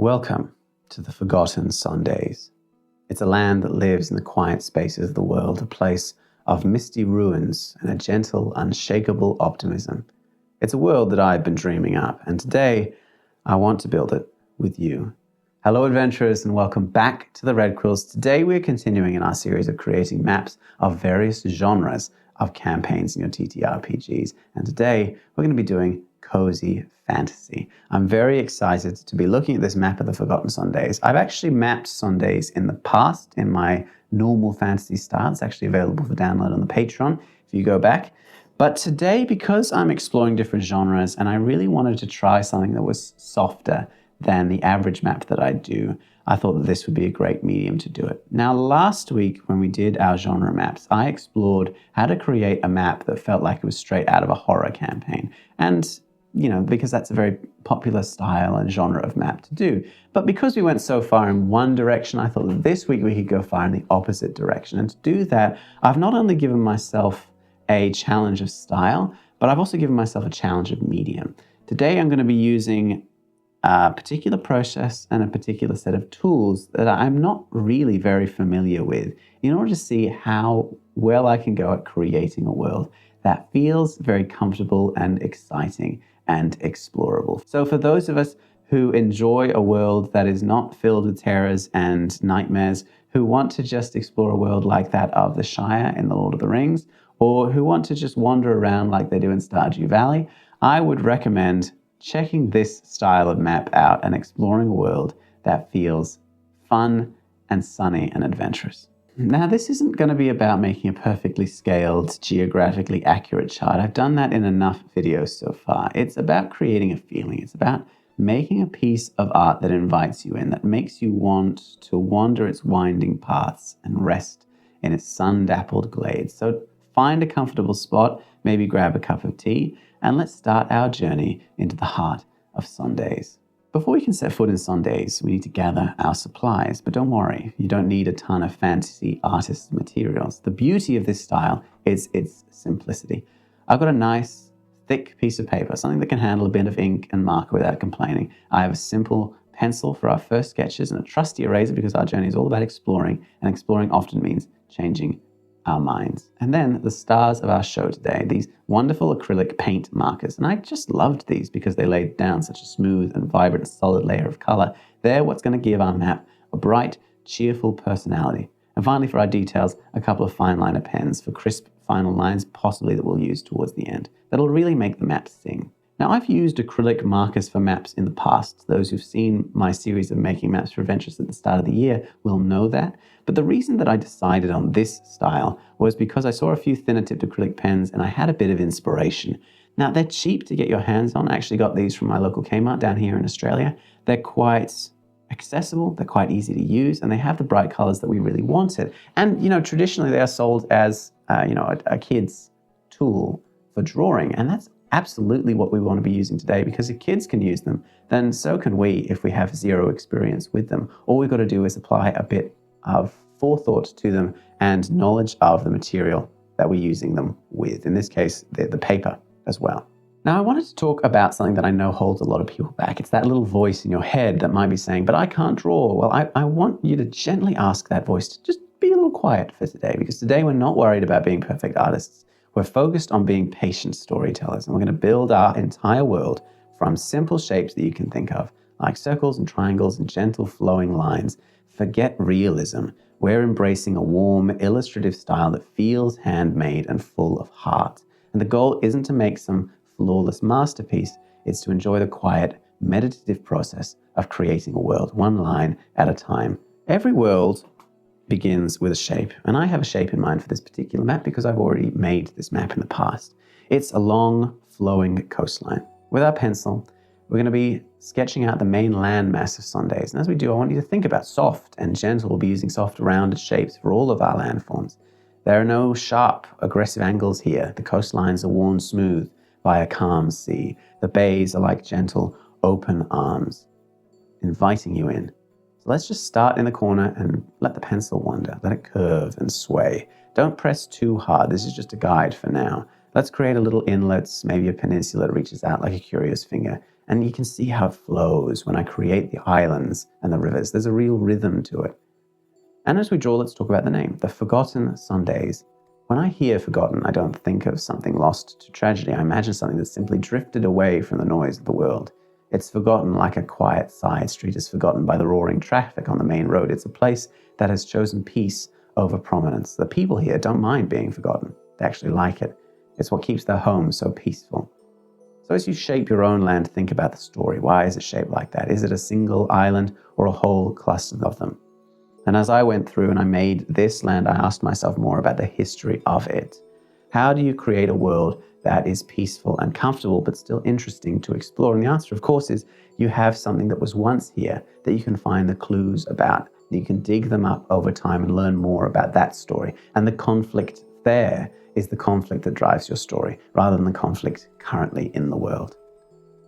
Welcome to the forgotten Sondaise. It's a land that lives in the quiet spaces of the world, a place of misty ruins and a gentle, unshakable optimism. It's a world that I've been dreaming up, and today I want to build it with you. Hello adventurers, and welcome back to the Red Quills. Today we're continuing in our series of creating maps of various genres of campaigns in your TTRPGs, and today we're going to be doing cozy fantasy. I'm very excited to be looking at this map of the Forgotten Sondaise. I've actually mapped Sondaise in the past in my normal fantasy style. It's actually available for download on the Patreon if you go back. But today, because I'm exploring different genres and I really wanted to try something that was softer than the average map that I do, I thought that this would be a great medium to do it. Now, last week when we did our genre maps, I explored how to create a map that felt like it was straight out of a horror campaign. And because that's a very popular style and genre of map to do. But because we went so far in one direction, I thought that this week we could go far in the opposite direction. And to do that, I've not only given myself a challenge of style, but I've also given myself a challenge of medium. Today I'm going to be using a particular process and a particular set of tools that I'm not really very familiar with in order to see how well I can go at creating a world that feels very comfortable and exciting and explorable. So for those of us who enjoy a world that is not filled with terrors and nightmares, who want to just explore a world like that of the Shire in The Lord of the Rings, or who want to just wander around like they do in Stardew Valley, I would recommend checking this style of map out and exploring a world that feels fun and sunny and adventurous. Now, this isn't going to be about making a perfectly scaled, geographically accurate chart. I've done that in enough videos so far. It's about creating a feeling. It's about making a piece of art that invites you in, that makes you want to wander its winding paths and rest in its sun-dappled glades. So find a comfortable spot, maybe grab a cup of tea, and let's start our journey into the heart of Sondaise. Before we can set foot in Sondaise, we need to gather our supplies, but don't worry, you don't need a ton of fantasy artist materials. The beauty of this style is its simplicity. I've got a nice, thick piece of paper, something that can handle a bit of ink and marker without complaining. I have a simple pencil for our first sketches and a trusty eraser because our journey is all about exploring, and exploring often means changing our minds. And then the stars of our show today, these wonderful acrylic paint markers. And I just loved these because they laid down such a smooth and vibrant solid layer of color. They're what's going to give our map a bright, cheerful personality. And finally, for our details, a couple of fine liner pens for crisp final lines, possibly that we'll use towards the end. That'll really make the map sing. Now, I've used acrylic markers for maps in the past. Those who've seen my series of making maps for adventures at the start of the year will know that. But the reason that I decided on this style was because I saw a few thinner tipped acrylic pens and I had a bit of inspiration. Now, they're cheap to get your hands on. I actually got these from my local Kmart down here in Australia. They're quite accessible, they're quite easy to use, and they have the bright colors that we really wanted. And, traditionally they are sold as, a kid's tool for drawing. And that's absolutely what we want to be using today, because if kids can use them, then so can we if we have zero experience with them. All we've got to do is apply a bit of forethought to them and knowledge of the material that we're using them with. In this case, the paper as well. Now, I wanted to talk about something that I know holds a lot of people back. It's that little voice in your head that might be saying, but I can't draw. Well, I want you to gently ask that voice to just be a little quiet for today, because today we're not worried about being perfect artists. We're focused on being patient storytellers, and we're going to build our entire world from simple shapes that you can think of, like circles and triangles and gentle flowing lines. Forget realism. We're embracing a warm, illustrative style that feels handmade and full of heart. And the goal isn't to make some flawless masterpiece, it's to enjoy the quiet, meditative process of creating a world, one line at a time. Every world begins with a shape, and I have a shape in mind for this particular map because I've already made this map in the past. It's a long, flowing coastline. With our pencil, we're going to be sketching out the main landmass of Sondaise. And as we do, I want you to think about soft and gentle. We'll be using soft, rounded shapes for all of our landforms. There are no sharp, aggressive angles here. The coastlines are worn smooth by a calm sea. The bays are like gentle, open arms, inviting you in. So let's just start in the corner and let the pencil wander. Let it curve and sway. Don't press too hard. This is just a guide for now. Let's create a little inlets, maybe a peninsula that reaches out like a curious finger, And you can see how it flows when I create the islands and the rivers. There's a real rhythm to it. And as we draw, let's talk about the name, the Forgotten Sondaise. When I hear forgotten, I don't think of something lost to tragedy. I imagine something that's simply drifted away from the noise of the world. It's forgotten like a quiet side street is forgotten by the roaring traffic on the main road. It's a place that has chosen peace over prominence. The people here don't mind being forgotten. They actually like it. It's what keeps their home so peaceful. So as you shape your own land, think about the story. Why is it shaped like that? Is it a single island or a whole cluster of them? And as I went through and I made this land, I asked myself more about the history of it. How do you create a world that is peaceful and comfortable, but still interesting to explore? And the answer, of course, is you have something that was once here that you can find the clues about. You can dig them up over time and learn more about that story. And the conflict there is the conflict that drives your story, rather than the conflict currently in the world.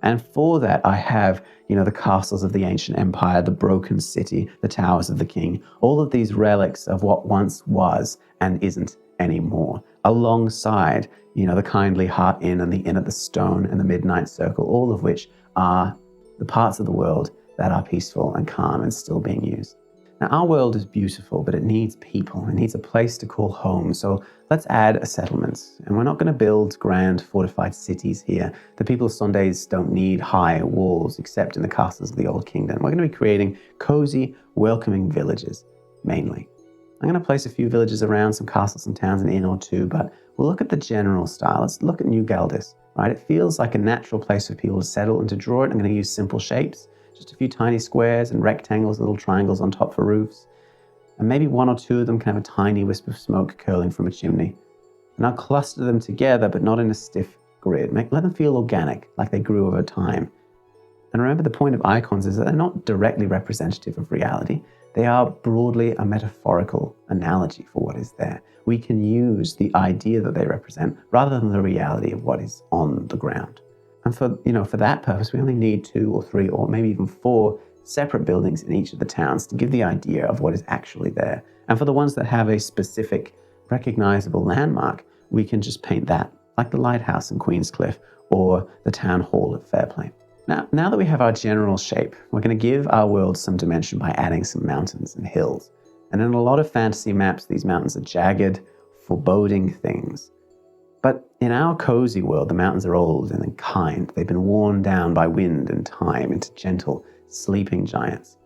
And for that, I have, the castles of the ancient empire, the broken city, the towers of the king, all of these relics of what once was and isn't anymore, alongside, the kindly Heart Inn and the Inn at the Stone and the Midnight Circle, all of which are the parts of the world that are peaceful and calm and still being used. Now, our world is beautiful, but it needs people. It needs a place to call home. So let's add a settlement. And we're not going to build grand fortified cities here. The people of Sondaise don't need high walls, except in the castles of the Old Kingdom. We're going to be creating cozy, welcoming villages, mainly. I'm going to place a few villages around, some castles and towns, an inn or two, but we'll look at the general style. Let's look at New Galdis, right? It feels like a natural place for people to settle and to draw it. I'm going to use simple shapes. Just a few tiny squares and rectangles, little triangles on top for roofs. And maybe one or two of them can have a tiny wisp of smoke curling from a chimney. And I'll cluster them together, but not in a stiff grid. Let them feel organic, like they grew over time. And remember, the point of icons is that they're not directly representative of reality. They are broadly a metaphorical analogy for what is there. We can use the idea that they represent rather than the reality of what is on the ground. And for that purpose, we only need 2 or 3 or maybe even 4 separate buildings in each of the towns to give the idea of what is actually there. And for the ones that have a specific recognizable landmark, we can just paint that, like the lighthouse in Queenscliff or the town hall at Fairplay. Now that we have our general shape, we're going to give our world some dimension by adding some mountains and hills. And in a lot of fantasy maps, these mountains are jagged, foreboding things. But in our cozy world, the mountains are old and kind. They've been worn down by wind and time into gentle, sleeping giants.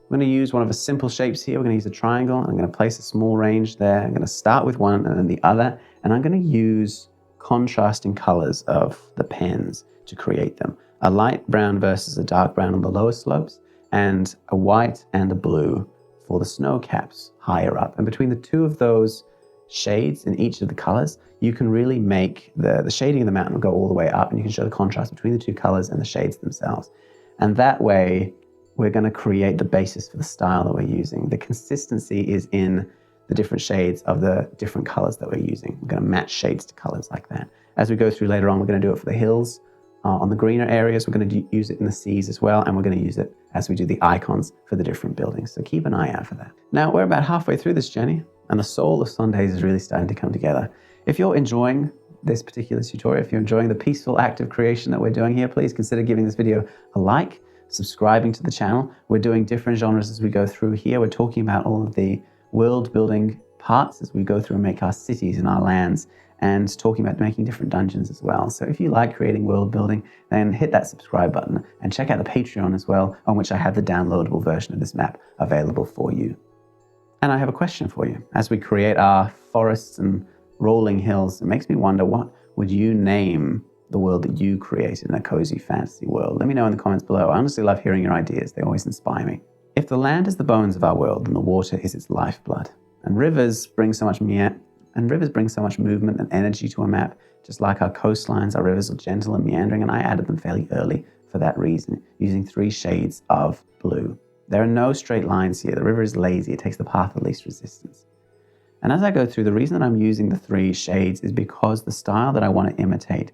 I'm going to use one of the simple shapes here. We're going to use a triangle. I'm going to place a small range there. I'm going to start with one and then the other. And I'm going to use contrasting colors of the pens to create them. A light brown versus a dark brown on the lower slopes, and a white and a blue for the snow caps higher up. And between the two of those shades in each of the colors, you can really make the shading of the mountain go all the way up, and you can show the contrast between the 2 colors and the shades themselves. And that way, we're going to create the basis for the style that we're using. The consistency is in the different shades of the different colors that we're using. We're going to match shades to colors like that. As we go through later on, we're going to do it for the hills. On the greener areas, we're going to use it in the seas as well, and we're going to use it as we do the icons for the different buildings. So keep an eye out for that. Now, we're about halfway through this journey, and the soul of Sondaise is really starting to come together. If you're enjoying this particular tutorial, if you're enjoying the peaceful act of creation that we're doing here, please consider giving this video a like, subscribing to the channel. We're doing different genres as we go through here. We're talking about all of the world building parts as we go through and make our cities and our lands, and talking about making different dungeons as well. So if you like creating world building, then hit that subscribe button and check out the Patreon as well, on which I have the downloadable version of this map available for you. And I have a question for you. As we create our forests and rolling hills, it makes me wonder, what would you name the world that you created in a cozy fantasy world? Let me know in the comments below. I honestly love hearing your ideas. They always inspire me. If the land is the bones of our world, then the water is its lifeblood. And rivers bring so much movement and energy to a map. Just like our coastlines, our rivers are gentle and meandering, and I added them fairly early for that reason, using 3 shades of blue. There are no straight lines here. The river is lazy. It takes the path of least resistance. And as I go through, the reason that I'm using the 3 shades is because the style that I want to imitate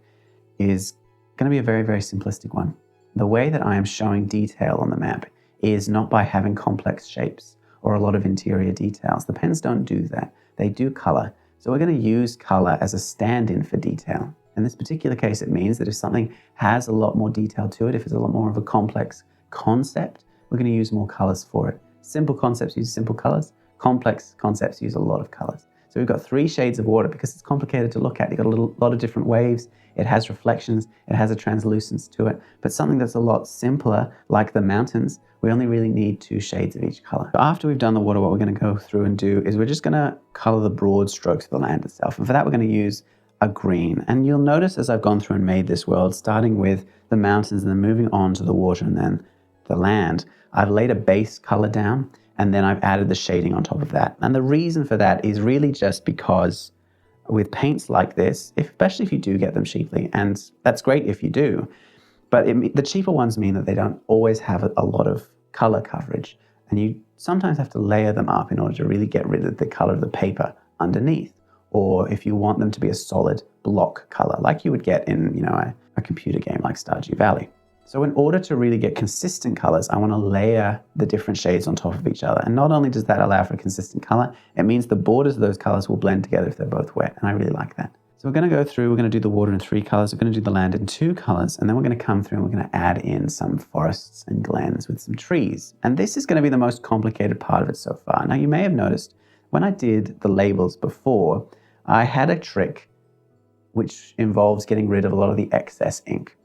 is going to be a very, very simplistic one. The way that I am showing detail on the map is not by having complex shapes or a lot of interior details. The pens don't do that. They do color. So we're going to use color as a stand-in for detail. In this particular case, it means that if something has a lot more detail to it, if it's a lot more of a complex concept, we're going to use more colors for it. Simple concepts use simple colors. Complex concepts use a lot of colors. So we've got 3 shades of water because it's complicated to look at. You've got a lot of different waves. It has reflections. It has a translucence to it. But something that's a lot simpler, like the mountains, we only really need 2 shades of each color. After we've done the water, what we're going to go through and do is we're just going to color the broad strokes of the land itself. And for that, we're going to use a green. And you'll notice as I've gone through and made this world, starting with the mountains and then moving on to the water and then the land, I've laid a base color down and then I've added the shading on top of that. And the reason for that is really just because with paints like this, especially if you do get them cheaply, and that's great if you do, but the cheaper ones mean that they don't always have a lot of color coverage. And you sometimes have to layer them up in order to really get rid of the color of the paper underneath. Or if you want them to be a solid block color, like you would get in, a computer game like Stardew Valley. So in order to really get consistent colors, I want to layer the different shades on top of each other. And not only does that allow for a consistent color, it means the borders of those colors will blend together if they're both wet. And I really like that. So we're going to go through, we're going to do the water in 3 colors, we're going to do the land in 2 colors, and then we're going to come through and we're going to add in some forests and glens with some trees. And this is going to be the most complicated part of it so far. Now you may have noticed when I did the labels before, I had a trick which involves getting rid of a lot of the excess ink.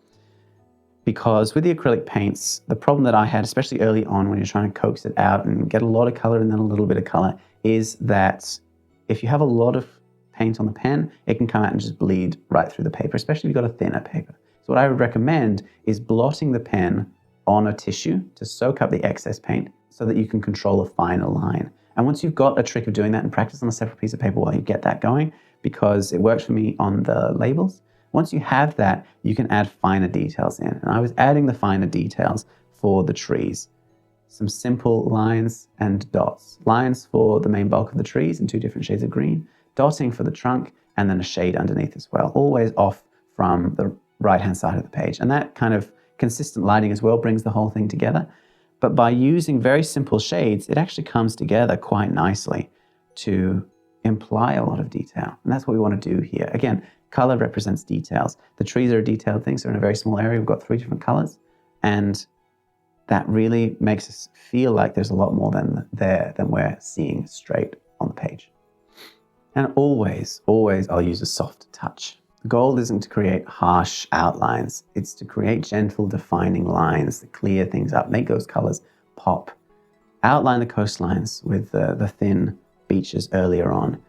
Because with the acrylic paints, the problem that I had, especially early on when you're trying to coax it out and get a lot of color and then a little bit of color, is that if you have a lot of paint on the pen, it can come out and just bleed right through the paper, especially if you've got a thinner paper. So what I would recommend is blotting the pen on a tissue to soak up the excess paint so that you can control a finer line. And once you've got a trick of doing that and practice on a separate piece of paper while you get that going, because it works for me on the labels, once you have that, you can add finer details in. And I was adding the finer details for the trees. Some simple lines and dots. Lines for the main bulk of the trees in 2 different shades of green, dotting for the trunk, and then a shade underneath as well, always off from the right-hand side of the page. And that kind of consistent lighting as well brings the whole thing together. But by using very simple shades, it actually comes together quite nicely to imply a lot of detail. And that's what we want to do here. Again, color represents details. The trees are a detailed thing, so in a very small area, we've got 3 different colors. And that really makes us feel like there's a lot more than we're seeing straight on the page. And always I'll use a soft touch. The goal isn't to create harsh outlines. It's to create gentle, defining lines that clear things up, make those colors pop. Outline the coastlines with the thin beaches earlier on.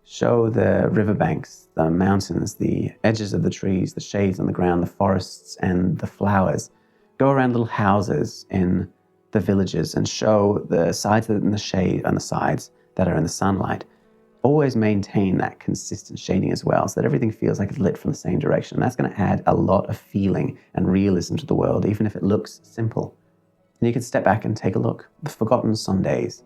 Show the riverbanks, the mountains, the edges of the trees, the shades on the ground, the forests and the flowers. Go around little houses in the villages and show the sides that are in the shade and the sides that are in the sunlight. Always maintain that consistent shading as well so that everything feels like it's lit from the same direction. And that's going to add a lot of feeling and realism to the world, even if it looks simple. And you can step back and take a look. The Forgotten Sondaise.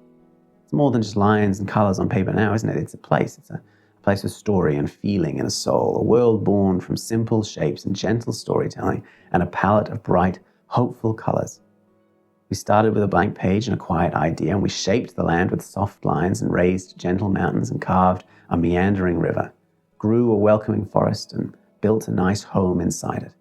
It's more than just lines and colors on paper now, isn't it? It's a place. It's a place with story and feeling and a soul. A world born from simple shapes and gentle storytelling and a palette of bright, hopeful colors. We started with a blank page and a quiet idea, and we shaped the land with soft lines and raised gentle mountains and carved a meandering river, grew a welcoming forest and built a nice home inside it.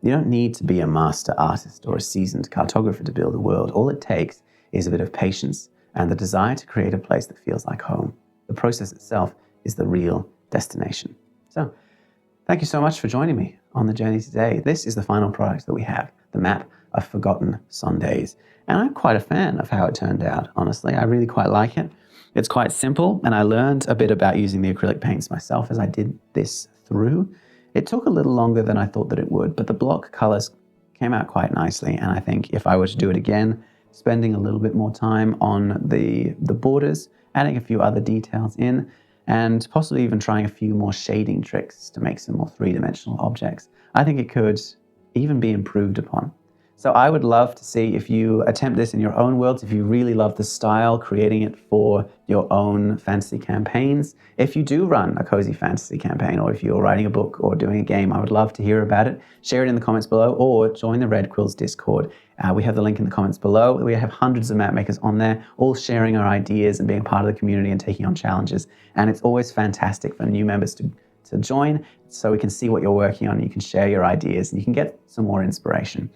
You don't need to be a master artist or a seasoned cartographer to build a world. All it takes is a bit of patience and the desire to create a place that feels like home. The process itself is the real destination. So, thank you so much for joining me on the journey today. This is the final product that we have, the map of Forgotten Sondaise. And I'm quite a fan of how it turned out, honestly. I really quite like it. It's quite simple, and I learned a bit about using the acrylic paints myself as I did this through. It took a little longer than I thought that it would, but the block colors came out quite nicely. And I think if I were to do it again, spending a little bit more time on the borders, adding a few other details in, and possibly even trying a few more shading tricks to make some more three-dimensional objects, I think it could even be improved upon. So I would love to see if you attempt this in your own worlds, if you really love the style, creating it for your own fantasy campaigns. If you do run a cozy fantasy campaign, or if you're writing a book or doing a game, I would love to hear about it. Share it in the comments below, or join the Red Quills Discord. We have the link in the comments below. We have hundreds of map makers on there, all sharing our ideas and being part of the community and taking on challenges. And it's always fantastic for new members to to join so we can see what you're working on. You can share your ideas and you can get some more inspiration.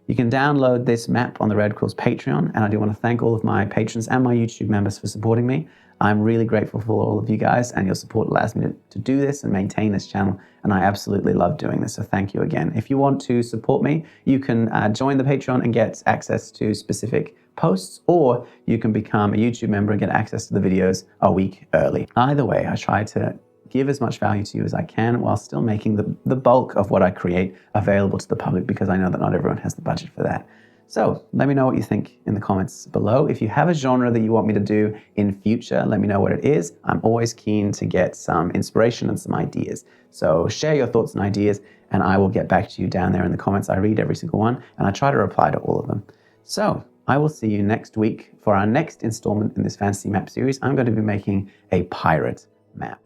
You can download this map on the Red Quills Patreon, and I do want to thank all of my patrons and my YouTube members for supporting me. I'm really grateful for all of you guys, and your support allows me to do this and maintain this channel, and I absolutely love doing this, so thank you again. If you want to support me, you can join the Patreon and get access to specific posts, or you can become a YouTube member and get access to the videos a week early. Either way, I try to give as much value to you as I can while still making the bulk of what I create available to the public, because I know that not everyone has the budget for that. So let me know what you think in the comments below. If you have a genre that you want me to do in future, let me know what it is. I'm always keen to get some inspiration and some ideas. So share your thoughts and ideas, and I will get back to you down there in the comments. I read every single one, and I try to reply to all of them. So I will see you next week for our next installment in this fantasy map series. I'm going to be making a pirate map.